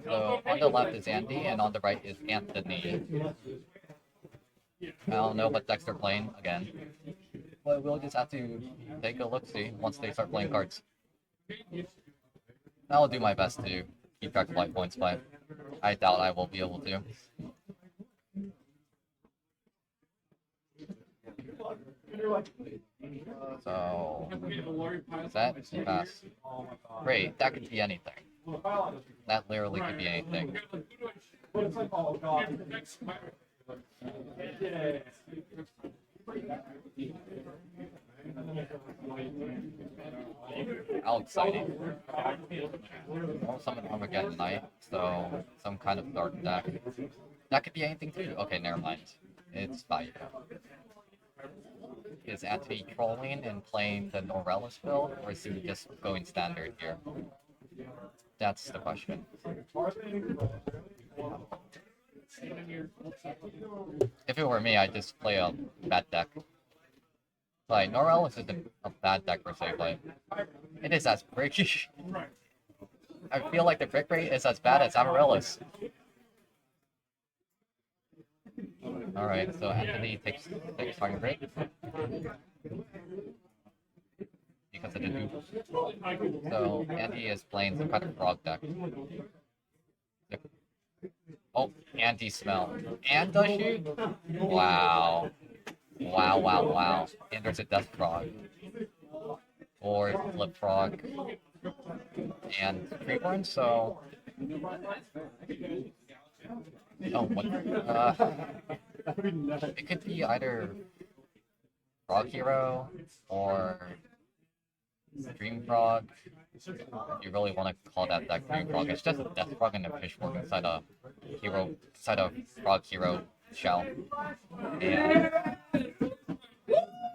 So on the left is Andy, and on the right is Anthony. I don't know what decks they're playing again, but we'll just have to take a look-see once they start playing cards. I'll do my best to keep track of life points, but I doubt I will be able to. So, is that pass? Great, that could be anything. That literally could be anything. How exciting. I'll summon Armageddon Knight, so some kind of dark deck. That could be anything too. Okay, never mind. It's Vayu. Is Anthony trolling and playing the Norellis build, or is he just going standard here? That's the question. If it were me, I'd just play a bad deck. Like, Norellis isn't a bad deck per se, but it is as bricky. I feel like the brick rate is as bad as Amaryllis. Alright, so Anthony takes target break. Because of the dupe. So Andy is playing some kind of frog deck. Oh, Andy smell. And does she? Wow. Wow. And there's a death frog. Or flip frog. And freeborn, so oh, what? It could be either Frog Hero or Dream Frog. If you really want to call that Dream Frog, it's just a Death Frog and a Fishfork inside a Frog Hero shell. And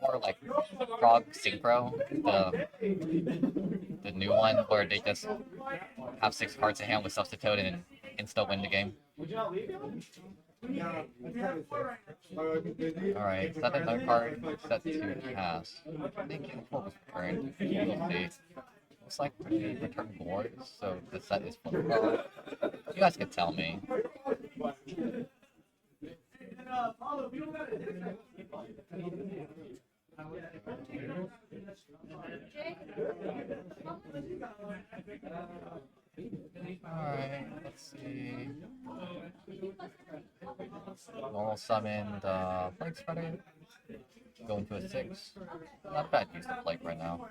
or like Frog Synchro, the new one where they just have 6 cards in hand with Substitute and insta win the game. Alright, set another card, set to cast. Thinking what was returned. Looks like we returned board, so the set is full. You guys can tell me. Alright, let's see. Normal summoned Plague Spreader. Go into a 6. Not bad use of Plague right now.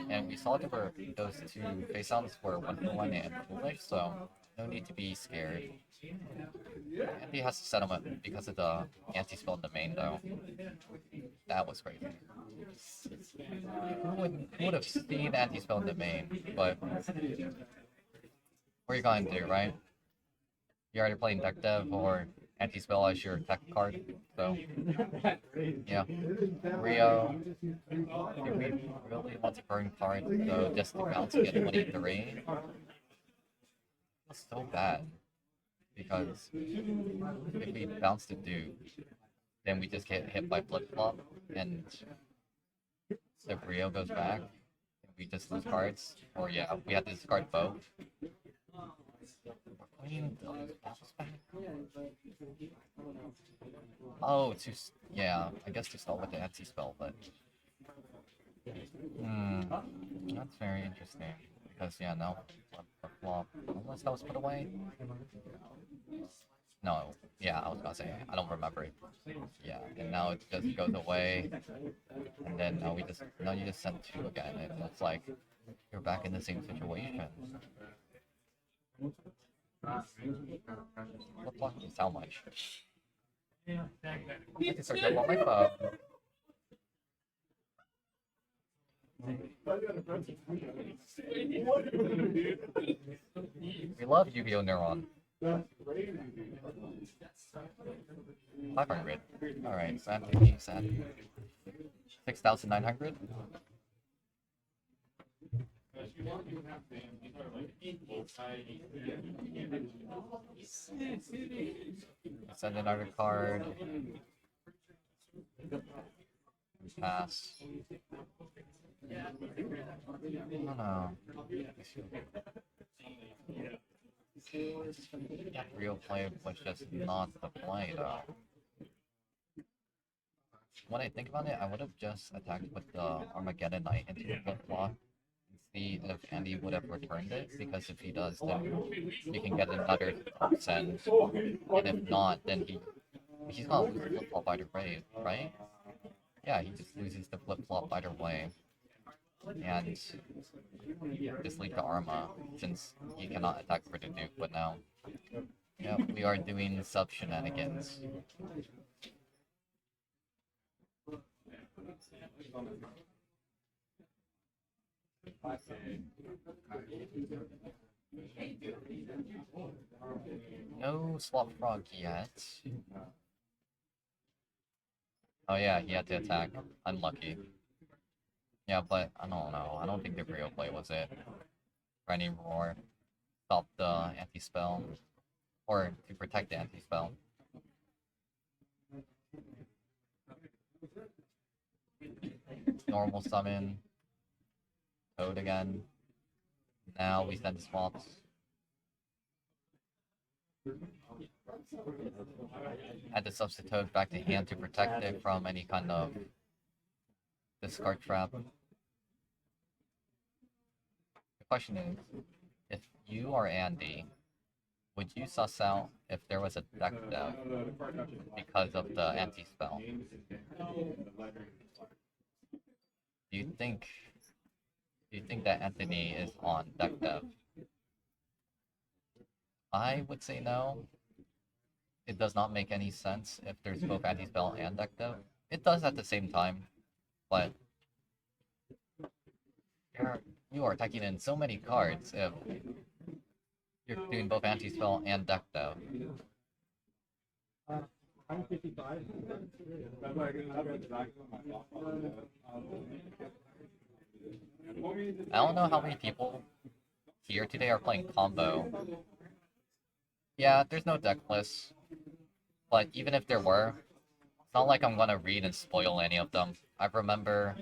And we saw there were those 2 face downs were 1-for-1 and foolish, so no need to be scared. Andy has to set him up because of the anti-spell in the main though. That was crazy. Who would have seen anti-spell in the main, but what are you going to do, right? You're either playing deck dev or anti-spell as your tech card, so yeah. Rio, if we really want to burn cards though, just to bounce and get 23, that's so bad. Because if we bounce the dude, then we just get hit by flip-flop, and if Rio goes back, we just lose cards, or yeah, we have to discard both. Oh, yeah, I guess to start with the anti-spell, but that's very interesting. Because yeah, now flop. Unless that was put away. No, yeah, I was gonna say I don't remember it. Yeah, and now it just goes away, and then now you just send 2 again, and it's like you're back in the same situation. What blocking is how much? I can start on my phone. We love Yu-Gi-Oh! Neuron. 500. Alright, so I have to keep that. 6,900. Send another card. Pass. I don't know. That real play was just not the play though. When I think about it, I would have just attacked with the Armageddon Knight into the flip-flop and see if Andy would have returned it, because if he does, then you can get another send, and if not, then he's gonna lose the flip-flop either way, right? Yeah, he just loses the flip-flop either way, and just lead the Arma, since he cannot attack for the Duke, but now, yeah, we are doing sub shenanigans. No swap frog yet. Oh yeah, he had to attack. Unlucky. Yeah, but I don't know. I don't think the real play was it. Running Roar. Stop the anti-spell. Or to protect the anti-spell. Normal summon. Toad again. Now we send the swaps. Add the substitute back to hand to protect it from any kind of discard trap. The question is, if you are Andy, would you suss out if there was a deck dev because of the anti-spell? Do you think that Anthony is on deck dev? I would say no. It does not make any sense if there's both anti-spell and deck dev. It does at the same time, but you are attacking in so many cards if you're doing both anti-spell and deck dev. I don't know how many people here today are playing combo. Yeah, there's no deck list, but even if there were, it's not like I'm gonna read and spoil any of them. I remember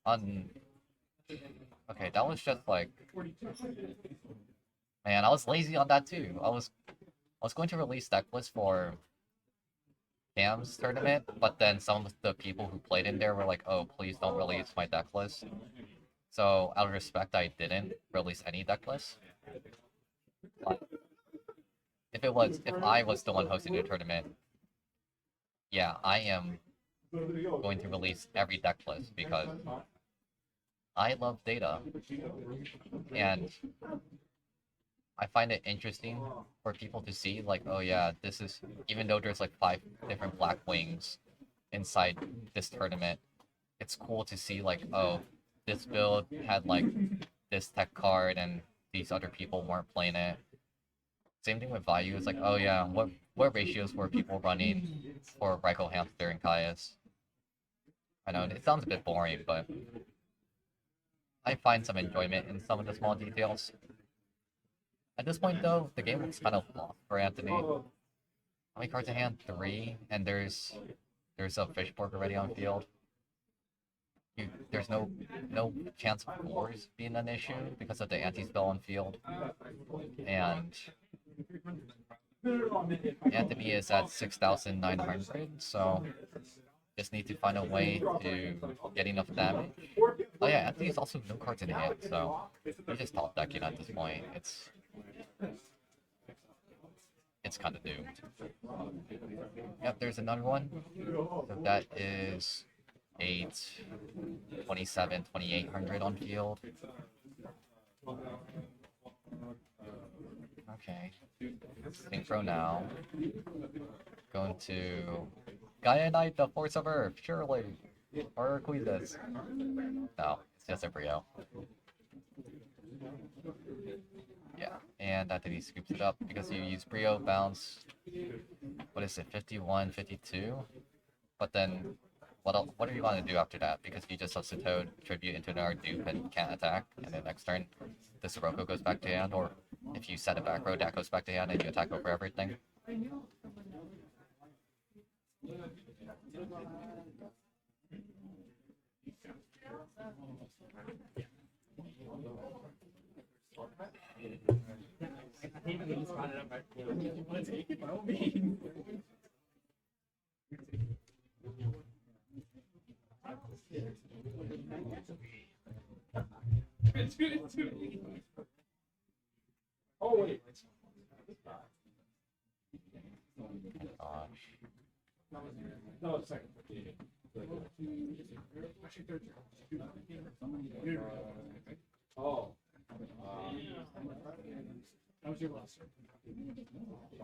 on... Okay, that was just like... Man, I was lazy on that too. I was going to release deck list for Cam's tournament, but then some of the people who played in there were like, oh, please don't release my deck list. So, out of respect, I didn't release any deck list. But if I was the one hosting the tournament, yeah, I am going to release every deck list because I love data, and I find it interesting for people to see, like, oh yeah, this is, even though there's like 5 different Black Wings inside this tournament, it's cool to see, like, oh, this build had like this tech card and these other people weren't playing it. Same thing with Vayu, it's like, oh yeah, what ratios were people running for Raikou Hamster and Caius? I know, it sounds a bit boring, but I find some enjoyment in some of the small details. At this point, though, the game looks kind of lost for Anthony. How many cards in hand? 3, and there's a Fishborg already on field. There's no chance of wars being an issue because of the anti-spell on field. And Anthony is at 6,900, so just need to find a way to get enough damage. Oh yeah, Anthony's also no cards in hand, so he's just top decking at this point. It's kind of doomed. Yep, there's another one. So that is 8, 27, 2,800 on field. Okay. Synchro now. Going to Gaia Knight, the Force of Earth, surely. Or Queezus. No, it's just a Brio. Yeah, and after he scoops it up because you use Brio bounce. What is it, 51, 52? But then, what are you going to do after that? Because you just substitute Tribute into another dupe and can't attack, and then next turn, the Sirocco goes back to hand, or if you set a back row, that goes back to hand and you attack over everything. Oh wait. Gosh. No, it's second. Oh. That was your last.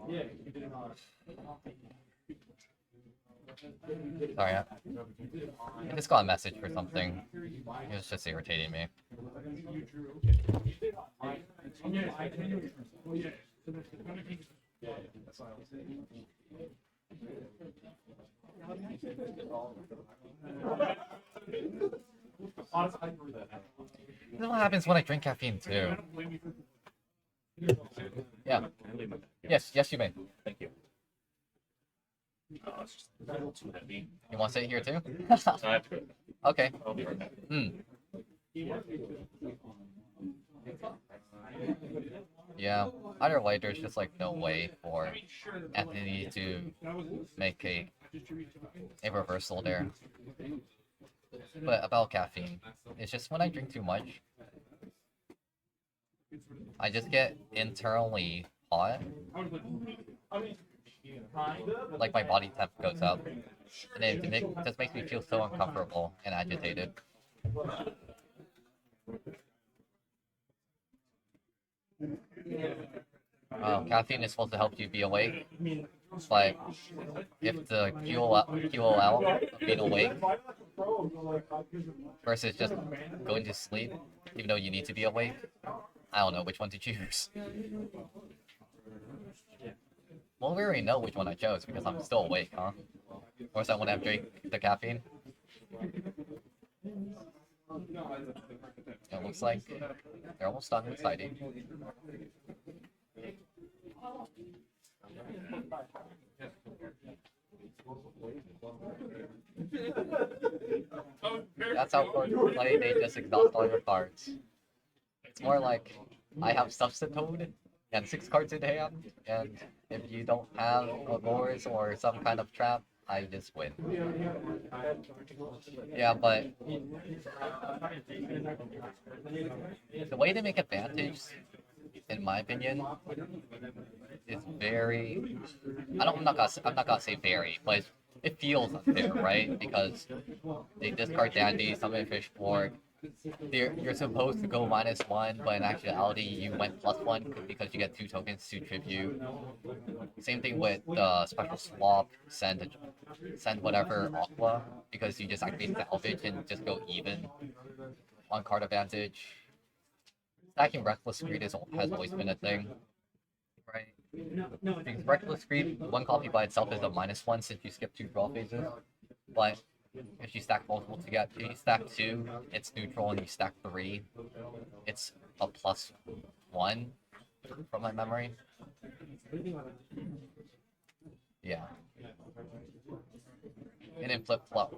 Yeah, you did not. Sorry, I just got a message for something. It was just irritating me. This is what happens when I drink caffeine too. Yeah. Yes, yes, you may. Thank you. It's just a little too heavy. You want to sit here too? I have to go. Okay. I'll be right back. Yeah. Either way, there's just like no way for Anthony to make a reversal there. But about caffeine, it's just when I drink too much, I just get internally hot. Like my body temp goes up, and it just makes me feel so uncomfortable and agitated. Caffeine is supposed to help you be awake, but if the QOL of being awake versus just going to sleep, even though you need to be awake, I don't know which one to choose. Well, we already know which one I chose because I'm still awake, huh? Or is that when I drink the caffeine? It looks like they're almost done with siding. That's how cards play, they just exhaust all your cards. It's more like I have Substitute and 6 cards in hand, and if you don't have a Gores or some kind of trap, I just win. Yeah, but the way they make advantage, in my opinion, is very. I'm not gonna say very, but it feels unfair, right? Because they discard Dandy, summon Fishborg. You're supposed to go -1, but in actuality you went +1 because you get 2 tokens to tribute. Same thing with the special swap, send whatever Aqua, because you just activate Salvage and just go even on card advantage. Stacking Reckless Greed has always been a thing, right? Because Reckless Greed, one copy by itself is a -1 since you skip 2 draw phases, but if you stack multiple together, if you stack 2, it's neutral, and you stack 3, it's a +1 from my memory. Yeah. And then Flip Flop.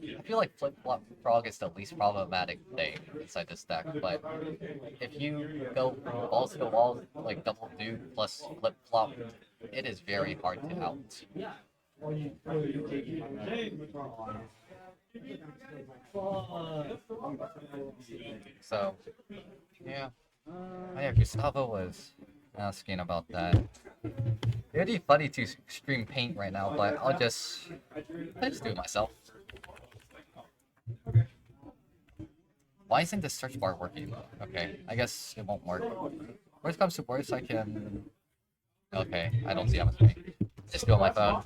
I feel like Flip Flop Frog is the least problematic thing inside this deck, but if you go balls to the wall, like Double Duke plus Flip Flop, it is very hard to out. So, yeah. Oh yeah, Gustavo was asking about that. It'd be funny to stream Paint right now, but I'll just do it myself. Why isn't the search bar working? Okay, I guess it won't work. Worst comes to worst, I can... Okay, I don't see how much money. Just go on my phone.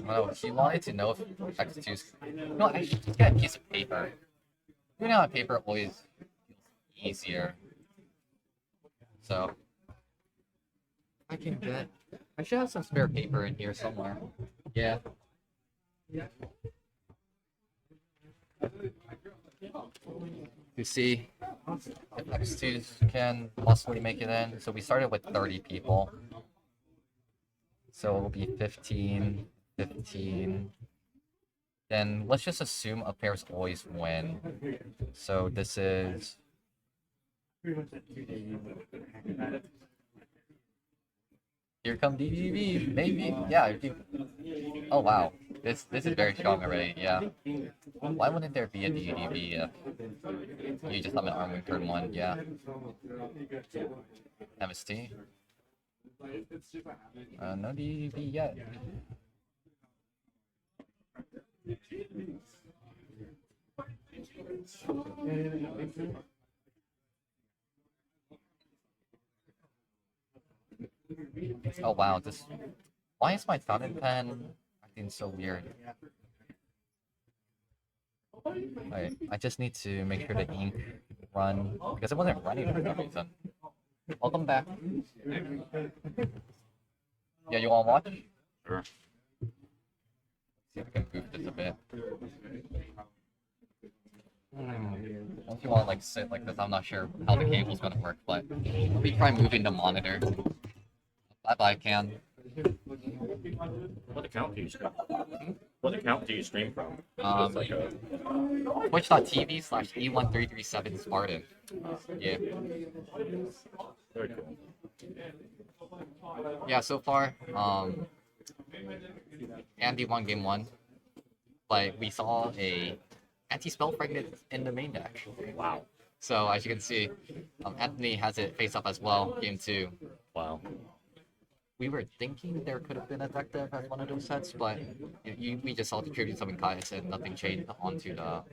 Oh, he wanted to know if X2's... No, I should just get a piece of paper. Doing it on paper always feels easier. So... I can get... I should have some spare paper in here somewhere. Yeah. To see if X2s can possibly make it in. So we started with 30 people. So it will be 15, 15. Then let's just assume up pairs always win. So this is Here come DDV, maybe. Yeah. Oh wow, this is very strong already. Yeah. Why wouldn't there be a DDV if you just have an arm turn one? Yeah. MST. No DDV yet. Oh wow, this. Why is my fountain pen acting so weird? Wait, I just need to make sure the ink run because it wasn't running for some reason. Welcome back. Yeah, you wanna watch? Sure. See if I can goof this a bit. Once you want to like sit like this, I'm not sure how the cable's gonna work, but let me try moving the monitor. Bye bye, Can. What account do you stream? What account do you stream from? It's like a Twitch.tv/E1337 Spartan. Yeah. very cool. Yeah, so far, Andy won game one, but we saw a anti-spell fragment in the main deck. Wow. So as you can see, Anthony has it face up as well, game two. Wow. We were thinking there could have been a deck dev as one of those sets, but we just saw the tribute summon Kaius and nothing changed onto the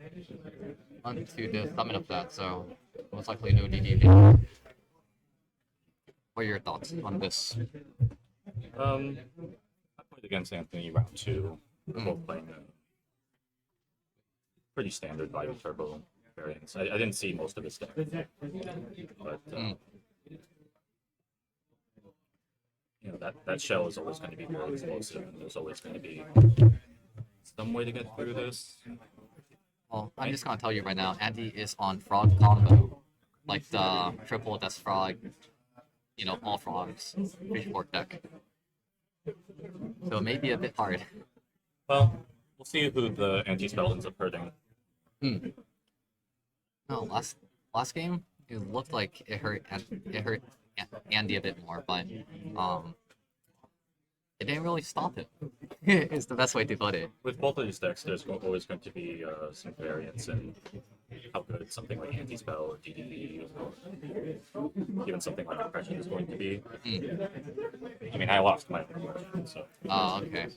summon of that, so most likely no DDV. What are your thoughts on this? I played against Anthony round two. We're both playing a pretty standard Vayu Turbo variants. I didn't see most of his deck, but you know that shell is always going to be very explosive, and there's always going to be some way to get through this. Well, I'm just gonna tell you right now, Andy is on frog combo, like the triple death frog, you know, all frogs, pitchfork deck. So it may be a bit hard. Well, we'll see who the anti-spell ends up hurting. No, last game it looked like it hurt Andy a bit more, but it didn't really stop him. Is the best way to put it. With both of these decks, there's always going to be some variance in how good something like anti-spell or DDP, or even something like oppression is going to be. I mean, I lost my oppression, so. Oh, okay.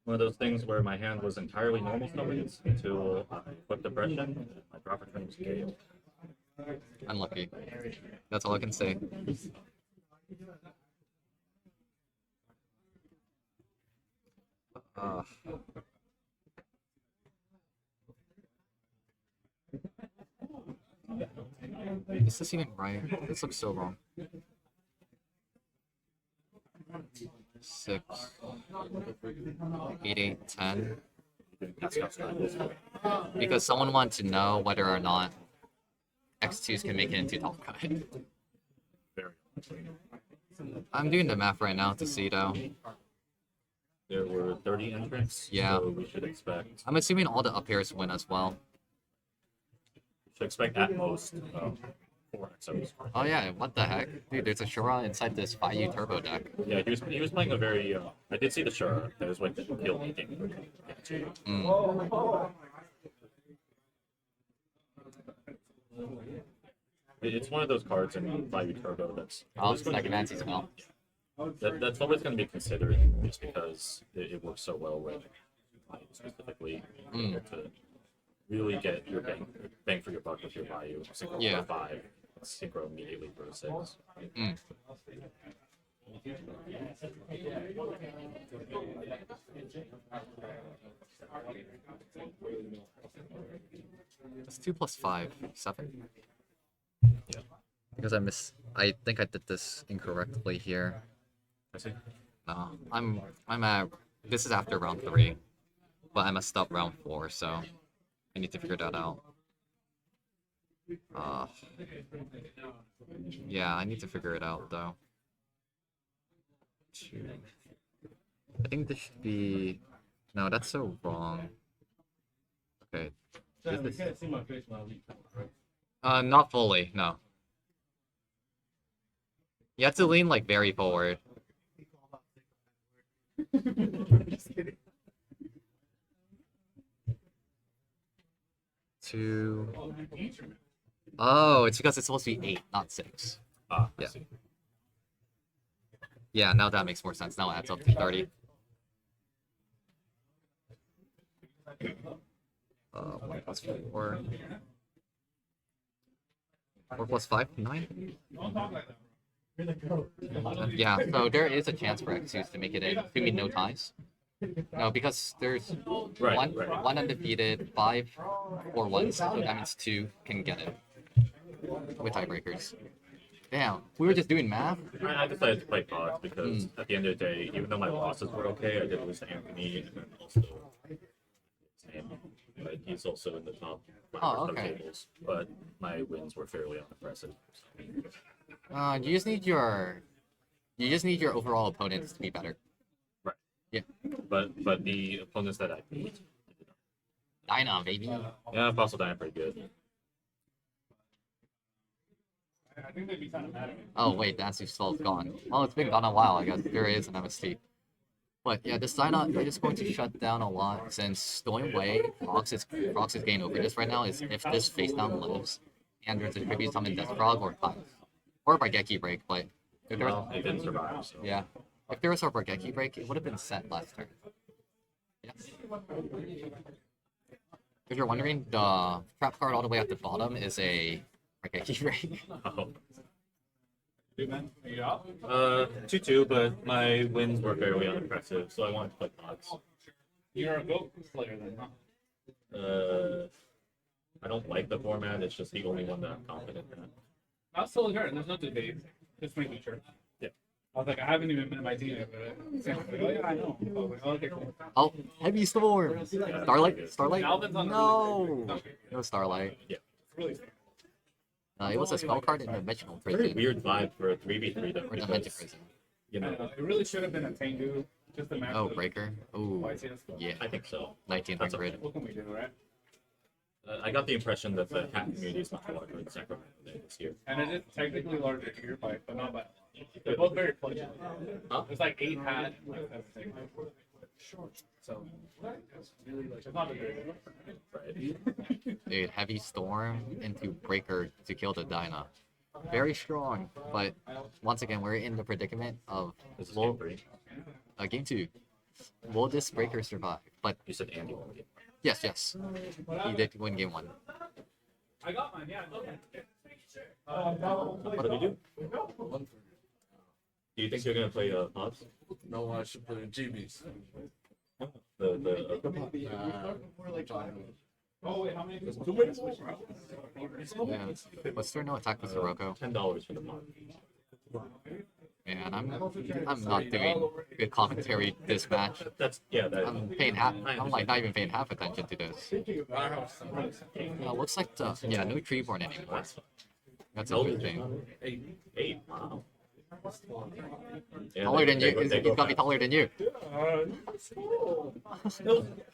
One of those things where my hand was entirely normal summons until I equipped oppression, and my drop return was Gale. Unlucky. That's all I can say. Is this even right? This looks so wrong. 6, 8, 8, 10. That's how strong. Because someone wanted to know whether or not X2s can make it into top cut. Very. I'm doing the math right now to see though. There were 30 entrants, Yeah. so we should expect. I'm assuming all the up airs win as well. Should expect at most 4 XOs. Oh yeah, what the heck? Dude, there's a Shura inside this Vayu turbo deck. Yeah, he was playing a very. I did see the Shura. That was like the kill eating. It's one of those cards in Vayu Turbo that's. Oh, it's like an anti-spell. That's always going to be considered just because it works so well with Vayu specifically. To really get your bang for your buck with your Vayu. Synchro Yeah. for 5, Synchro immediately for 6. It's 2 plus 5, 7. Yeah. Because I think I did this incorrectly here. I see. No, I'm at. This is after round 3, but I messed up round 4, so I need to figure that out. Yeah, I need to figure it out though. I think this should be. No, that's so wrong. Okay, Sam, you can't see my face when I read, right? Not fully, no. You have to lean like very forward. Just kidding. 2. Oh, it's because it's supposed to be 8, not 6. Ah, Yeah. I see. Yeah, now that makes more sense. Now it adds up to 30. 1 plus 4. 4 plus 5, 9? Yeah, so there is a chance for Exus to make it in, assuming no ties. No, because there's Right. one undefeated, 5 or 1, so that means 2 can get it with tiebreakers. Damn, we were just doing math. I decided to play pods because at the end of the day, even though my losses were okay, I did lose to Anthony and then also Sam, but he's also in the top 1% Oh, of okay. tables. But my wins were fairly unimpressive. You just need your overall opponents to be better. Right. Yeah. But the opponents that I beat, Dyna, baby. yeah, Fossil Dyna pretty good. I think they'd be kind of mad at me. Oh wait, the Answer's spell's gone. Well, it's been gone a while, I guess. There is an MST. But yeah, this Dyna is going to shut down a lot since the only way Frox's gain over this right now is if this face down lives and there's a tribute summon Death Frog or Ties. Or Bargeki break, but if there was, Well, it didn't survive. So. yeah. If there was a Bargeki break, it would have been set last turn. Yeah. If you're wondering, the trap card all the way at the bottom is a Bargeki break. Oh. Dude, man, are you out? 2-2, but my wins were fairly unimpressive, so I wanted to play pods. You're a GoF player then, huh? I don't like the format, it's just the only one that I'm confident in. I'll still hear it. There's no debate. Just making sure. Yeah. I was like, I haven't even met my team yet, but Sam was like, oh yeah, I know. I was like, oh, okay, cool. Oh, Heavy Storm! Starlight? Starlight? Alvin's on the No! really No Starlight. It's really It was a spell card in Dimensional Very Prison. weird vibe for a 3v3 though. Or Dimension because, Prison. you know, it really should have been a Tengu. Just a match. Oh, Breaker? Ooh. YTS. Yeah. I think so. 1900. What can we do, right? I got the impression that the hat community is much larger in Sacramento than this year. And it is technically larger here, but not by. They're both very close. Huh? There's like 8 hat and like everything. So it's really like it's not a big. Right. Dude, Heavy Storm into Breaker to kill the Dyna. Very strong, but once again, we're in the predicament of This is game 3. game 2. Will this Breaker survive? But You said Andy won game. yes, he did win game 1. I got mine, yeah. What do we do? Do you think you're gonna play pods? No, I should play GBs. The Oh wait, how many? Too many Yeah. Was there no attack with Sirocco? $10 for the pod. Man, I'm not doing good commentary this match. That's that. I'm paying half. I'm like not even paying half attention to this. Looks like no Treeborn anymore. That's a good thing. 8. Wow. Yeah, Taller than you. they He's go gotta be fast. taller than you.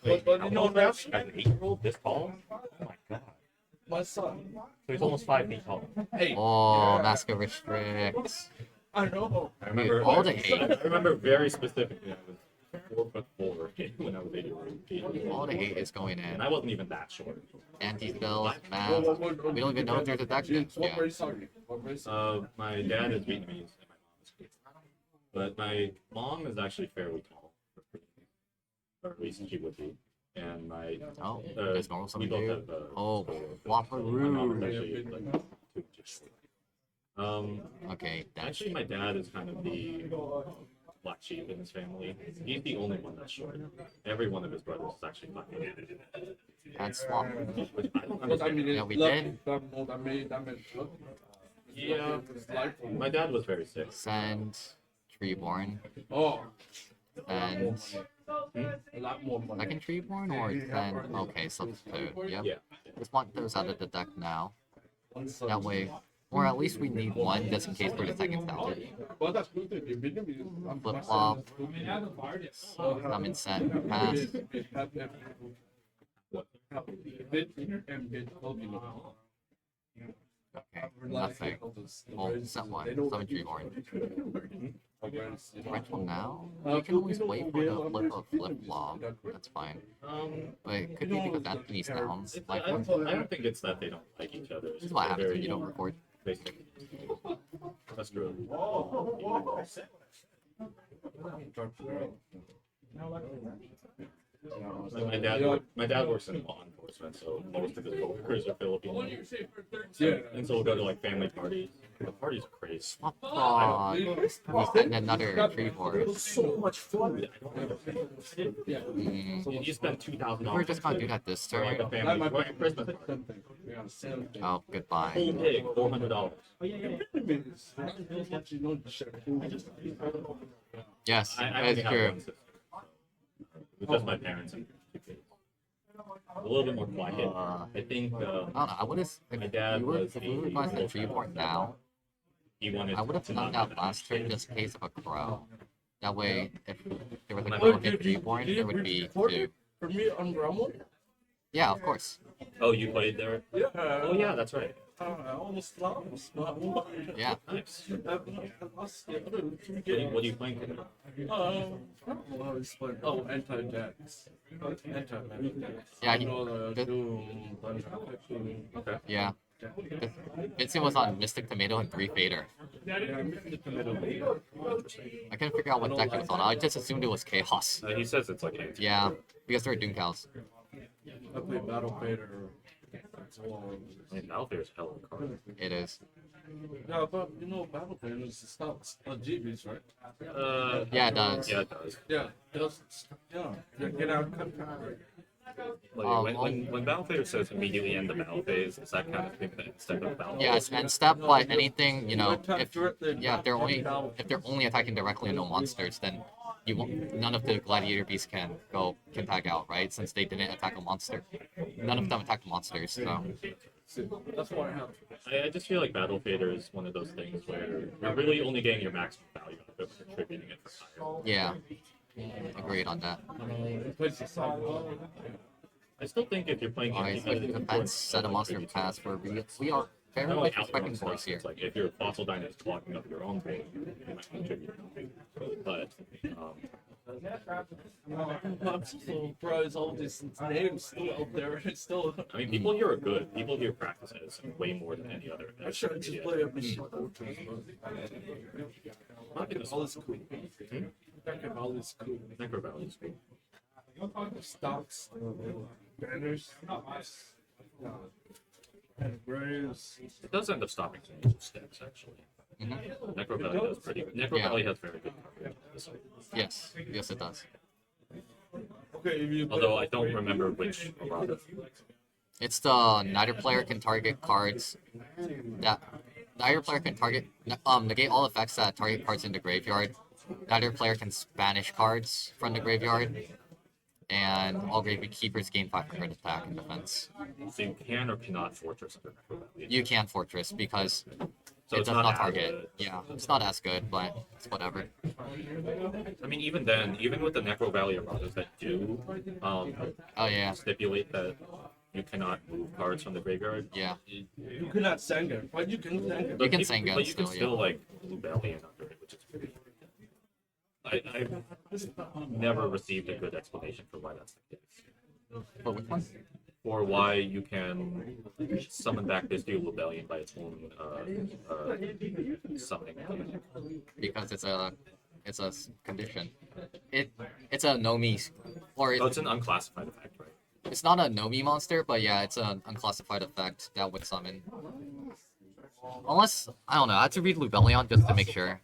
Wait, you know what? As an 8-year-old this tall? Oh my god. My son. So he's almost 5 feet tall. Hey, Oh, Maska restricts. I know. I remember. all the hate. I remember very specifically. I was 4'4" when I was 8 years old. All the hate is going in. And I wasn't even that short. Anti-spells, math. We don't even know if there's a deck yet. What Yeah. race are you? What race? My dad is Vietnamese and my mom is Korean. But my mom is actually fairly tall. Or at least she would be. And my Oh, there's normal we something both new. have Oh, my mom is Waparoo. actually like 2 inches short. Okay, that's Actually, my dad is kind of the black sheep in his family. He's the only one that's short. Every one of his brothers is actually 5 feet. that's swap. Which I don't Because I understand. mean, Yeah, we lucky. did. That made lucky. Yeah, It's life. my dad was very sick. Send Treeborn. Oh, And a lot more money. second Treeborn or send. Okay, substitute. Yep. Yeah. Just want those out of the deck now. One son. That way, or at least we need one just in case for the second salad. Well, that's good. You've been to me. Flip flop. I mean, I haven't fired yet. Summon set. Pass. Bit and bit will be no. Okay, nothing. Oh, set one. Summon Dreamhorn. Rental now? You can always wait for the flip of flip flop. That's fine. But it could be because Anthony's down. I don't think it's that they don't like each other. This is what happens when you don't record. Basic. That's true. My dad works in law enforcement, so most of his coworkers are Filipino. Yeah. And so we'll go to like family parties. The parties are crazy. Oh, and another tree board. It's so much food. I don't understand. Mm. You spend $2,000. We're just gonna do that this for like turn. a family Christmas party. Oh, goodbye. Whole pig, $400. Yes, I that only is have true. one sister. It was just my parents and 2 kids. A little bit more quiet. I think I don't know. I would have. My dad If we were going to tree board now, he wanted I would have to done not that last turn just in case of a crow. That way, if there was a Oh, crow hit tree board, there would be 2. For me on Ramon? Yeah, of course. Oh, you played there? Yeah. Oh yeah, that's right. I almost lost. Yeah. Nice. What What are you playing today? Oh, anti-jacks. Yeah, Okay. Yeah. Vincent was on Mystic Tomato and 3 Fader. I couldn't figure out what deck he was on. I just assumed it was Chaos. He says it's like anti. Yeah, because they're Doom Cows. I play Battle Fader. I mean, Malfair's hell of a card. It is. Yeah, but you know, Battle Fader is stops GBs, right? Yeah, it does. Yeah, it does. Yeah, get out. Like, when Battlefader says immediately end the battle phase, is that kind of thing that instead of battle? Yes, and step by anything, you know, if they're only attacking directly and no monsters, then you won't, none of the gladiator beasts can tag out, right? Since they didn't attack a monster. None of them attacked monsters, so That's why I have. I just feel like Battlefader is one of those things where you're really only getting your maximum value out of it when contributing it for higher. yeah. Agreed on that. I still think if you're playing Alright, so defense, set a monster pass for we are very kind of much like outrun respecting boys stuff. here. It's like if your fossil dynamic is blocking up your own thing, you might contribute. But I'm so surprised all these names still out there. It's still. I mean, people here are good. People here practice it way more than any other. I should just play a machine. All is cool. All is cool. Necro Valley is cool. Stocks, banners, and braves. It does end up stopping some of steps, actually. Mhm. Necro Valley does pretty. Necro Yeah. Valley has very good coverage. This way. Yes, yes it does. Okay, if you Although I don't remember which errata. It's the neither player can target cards that neither player can negate all effects that target cards in the graveyard. Neither player can banish cards from the graveyard. And all graveyard keepers gain 500 attack and defense. So you can or cannot fortress under Necro Valley. You can fortress because So it it's does not not as target. good. Yeah, it's not as good, but it's whatever. I mean, even then, even with the Necro Valley erratas that do Oh yeah, stipulate that you cannot move cards from the graveyard. yeah. You cannot Senga, but you can Senga. You can peop- Senga but you can still, still like rebellion under it, which is pretty. I've never received a good explanation for why that's the case, But which one? or why you can summon back this new rebellion by its own summoning. Because it's a condition. It's a Nomi, or Oh, it's an unclassified effect, right? it's not a Nomi monster, but yeah, it's an unclassified effect that would summon. Unless I don't know, I have to read Lubellion just to make sure.